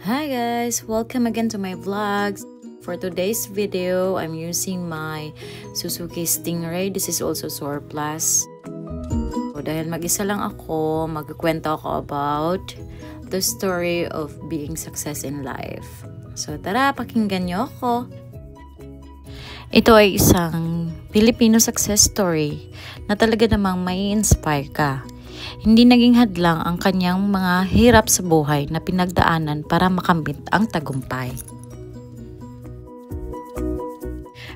Hi guys! Welcome again to my vlogs. For today's video, I'm using my Suzuki Stingray. This is also surplus. So, dahil mag-isa lang ako, magkukwento ako about the story of being success in life. So tara, pakinggan nyo ako. Ito ay isang Filipino success story na talaga namang may inspire ka. Hindi naging hadlang ang kanyang mga hirap sa buhay na pinagdaanan para makamit ang tagumpay.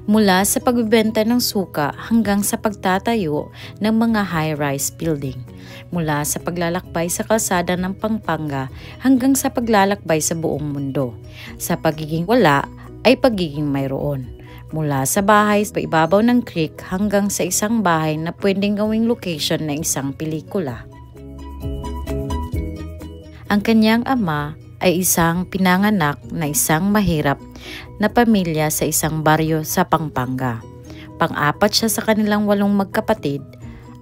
Mula sa pagbebenta ng suka hanggang sa pagtatayo ng mga high-rise building. Mula sa paglalakbay sa kalsada ng Pampanga hanggang sa paglalakbay sa buong mundo. Sa pagiging wala ay pagiging mayroon. Mula sa bahay sa ibabaw ng creek hanggang sa isang bahay na pwedeng gawing location ng isang pelikula. Ang kanyang ama ay isang pinanganak na isang mahirap na pamilya sa isang baryo sa Pampanga. Pang-apat siya sa kanilang 8 magkapatid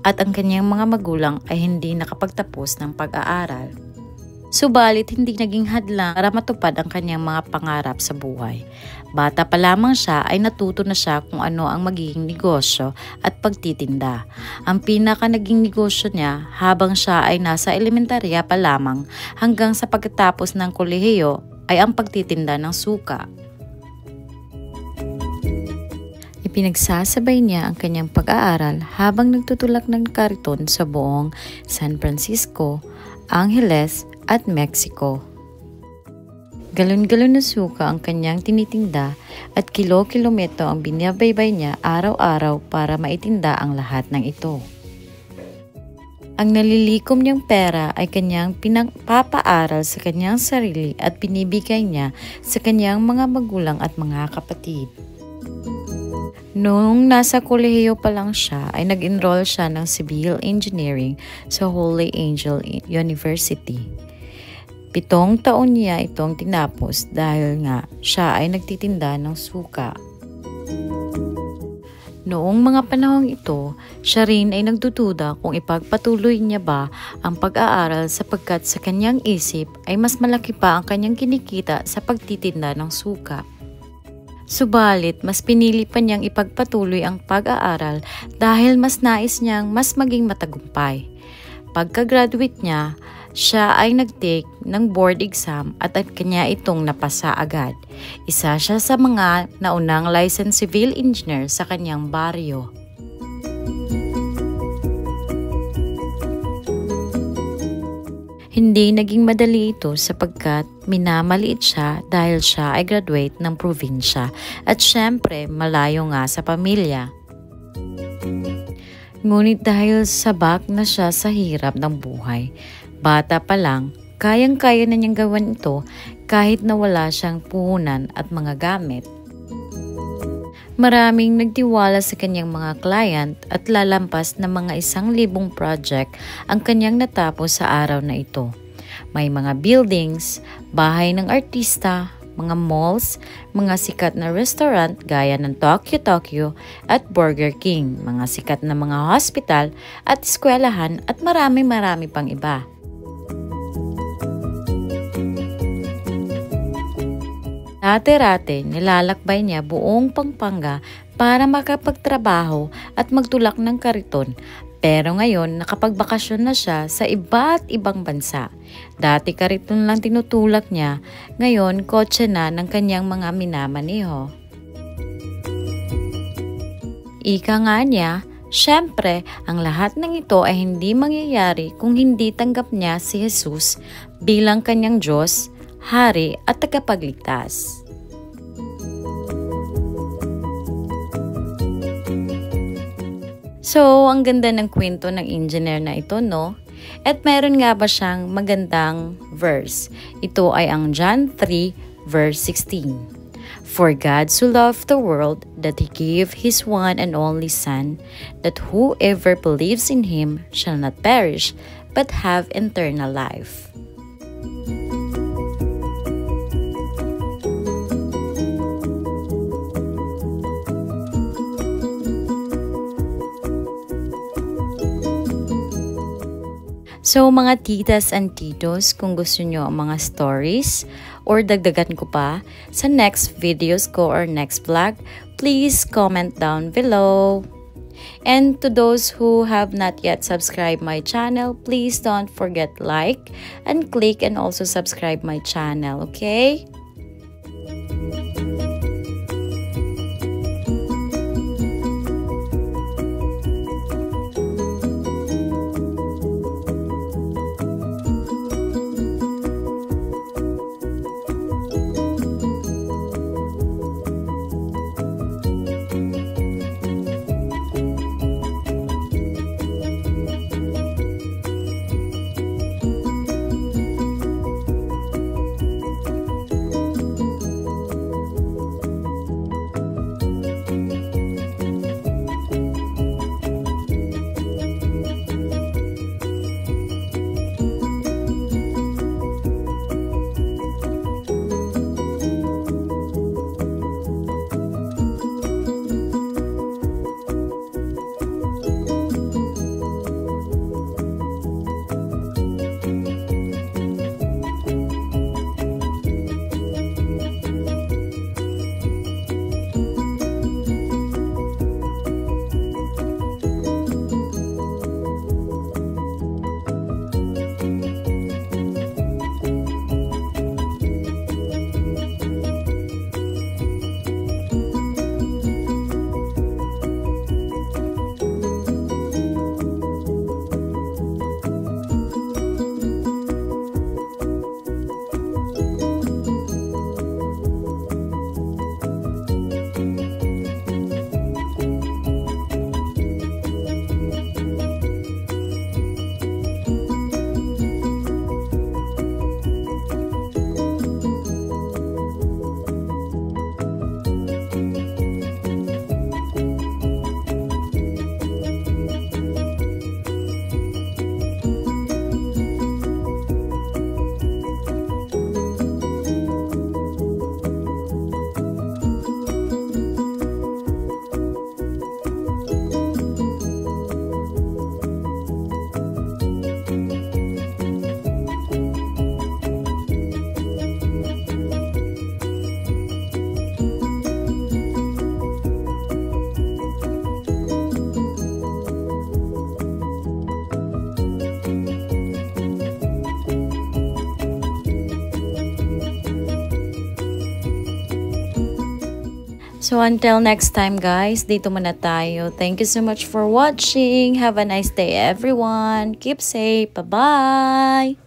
at ang kanyang mga magulang ay hindi nakapagtapos ng pag-aaral. Subalit hindi naging hadlang para matupad ang kanyang mga pangarap sa buhay. Bata pa lamang siya ay natuto na siya kung ano ang magiging negosyo at pagtitinda. Ang pinaka naging negosyo niya habang siya ay nasa elementarya pa lamang hanggang sa pagkatapos ng kolehiyo ay ang pagtitinda ng suka. Ipinagsasabay niya ang kanyang pag-aaral habang nagtutulak ng kariton sa buong San Francisco, Angeles at Mexico. Galon-galon na suka ang kanyang tinitinda at kilo-kilometro ang binabaybay niya araw-araw para maitinda ang lahat ng ito. Ang nalilikom niyang pera ay kanyang pinapaaral sa kanyang sarili at binibigay niya sa kanyang mga magulang at mga kapatid. Noong nasa kolehiyo pa lang siya ay nag-enroll siya ng civil engineering sa Holy Angel University. 7 taon niya itong tinapos dahil nga siya ay nagtitinda ng suka. Noong mga panahong ito, siya rin ay nagdududa kung ipagpatuloy niya ba ang pag-aaral sapagkat sa kanyang isip ay mas malaki pa ang kanyang kinikita sa pagtitinda ng suka. Subalit, mas pinili pa niyang ipagpatuloy ang pag-aaral dahil mas nais niyang mas maging matagumpay. Pagka-graduate niya, siya ay nag-take ng board exam at kanya itong napasa agad. Isa siya sa mga naunang licensed civil engineer sa kanyang baryo. Hindi naging madali ito sapagkat minamaliit siya dahil siya ay graduate ng probinsya at syempre malayo nga sa pamilya. Ngunit dahil sabak na siya sa hirap ng buhay, bata pa lang, kayang-kaya na niyang gawin ito kahit na wala siyang puhunan at mga gamit. Maraming nagtiwala sa kanyang mga client at lalampas na mga 1,000 project ang kanyang natapos sa araw na ito. May mga buildings, bahay ng artista, mga malls, mga sikat na restaurant gaya ng Tokyo at Burger King, mga sikat na mga hospital at eskwelahan at marami pang iba. Dati-rati, nilalakbay niya buong Pampanga para makapagtrabaho at magtulak ng kariton. Pero ngayon, nakapagbakasyon na siya sa iba't ibang bansa. Dati kariton lang tinutulak niya, ngayon kotse na ng kanyang mga minamaneho. Ika nga niya, syempre, ang lahat ng ito ay hindi mangyayari kung hindi tanggap niya si Jesus bilang kanyang Diyos, Hari at tagapagligtas. So, ang ganda ng kwento ng engineer na ito, no? At meron nga ba siyang magandang verse? Ito ay ang John 3 verse 16. For God so loved the world that He gave His one and only Son, that whoever believes in Him shall not perish, but have eternal life. So mga titas and titos, kung gusto nyo ang mga stories or dagdagan ko pa sa next videos ko or next vlog, please comment down below. And to those who have not yet subscribed my channel, please don't forget like and click and also subscribe my channel, okay? So until next time guys, dito muna tayo. Thank you so much for watching. Have a nice day everyone. Keep safe. Bye-bye.